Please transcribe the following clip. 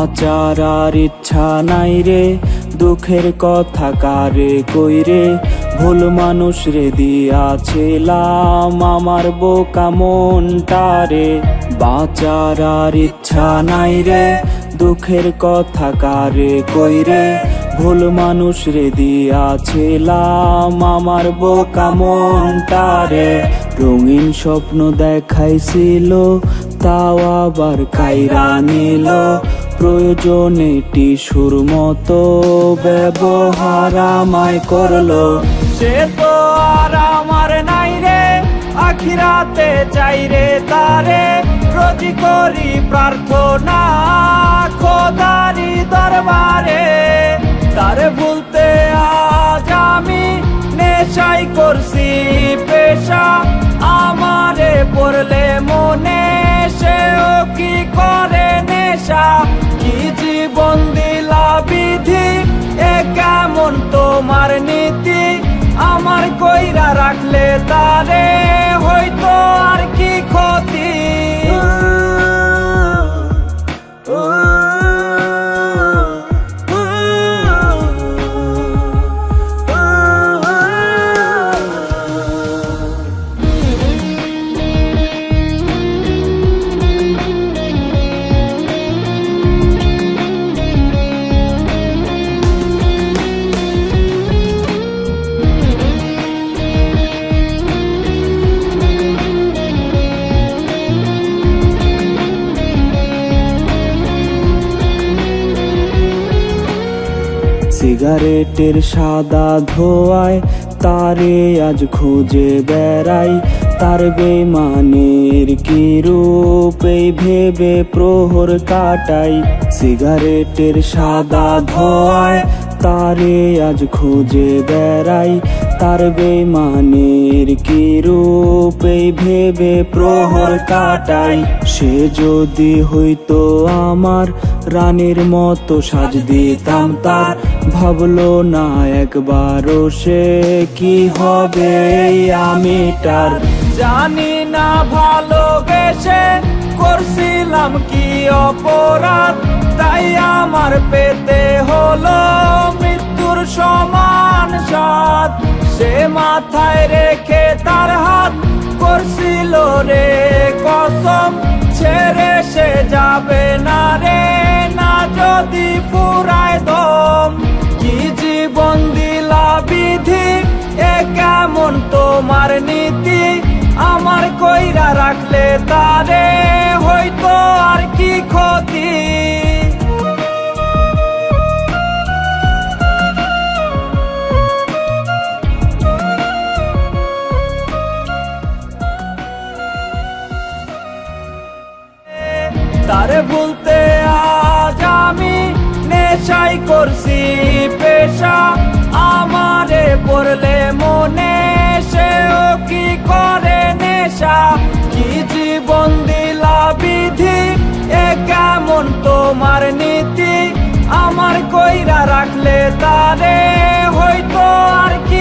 বাঁচার আর ইচ্ছা নাই রে, দুঃখের কথা কারে কইরে, ভুল মানুষ রে দিয়াছিলাম আমার বোকা মনটারে। বাঁচার আর ইচ্ছা নাই রে, দুঃখের কথা কারে কইরে, ভুল মানুষ রে দিয়াছিলাম আমার বোকা মনটারে। রঙিন স্বপ্ন দেখাইছিল তাও আবার কাইরা নিল, প্রয়োজনে টিসুর মতো ব্যবহার আমায় করলো। সে তো আর আমার নাই রে, আখিরাতে চাই রে তারে, রোজি করি প্রার্থনা খোদারি দরবারে। তারে ভুলতে আজ আমি নেশাই করছি পেশা, আমারে পড়লে মনে সেও কি করে নেশা। কি জীবন দিলা বিধি, এ কেমন তোমার নীতি, আমার কইরা রাখলে তারে হয়তো আর কি ক্ষতি। সিগারেটের সাদা ধোঁয়ায় তারে আজ খুঁজে বেড়াই, তার বেমানের কি রূপ এই ভেবে প্রহর কাটাই। সিগারেটের সাদা ধোঁয়ায় তারে আজ খুঁজে বেড়াই, তার বেমানের কি রূপ এই ভেবে প্রহর কাটাই। সে যদি হইতো আমার রানীর মতো সাজ দিতাম তার, ভাবলো না একবারও সে কি হবে আমি তার। জানি না ভালোবেসে করছিলাম কি অপরাধ, তাই আমার পেতে হলো মৃত্যুর সমান স্বাদ। সে মাথায় রেখে তার হাত করছিল রে কসম, ছেড়ে সে যাবে না রে, না যদি ফুরায় দম। কি জীবন দিলা বিধি, এ কেমন তোমার নীতি, আমার কইরা রাখলে তারে হয়তো আর কি ক্ষতি। তারে ভুলতে আজ আমি নেশাই করছি পেশা, আমারে পড়লে মনে সেও কি করে নেশা। কি জীবন দিলা বিধি, এ কেমন তোমার নীতি, আমার কইরা রাখলে তারে হয়তো আর কি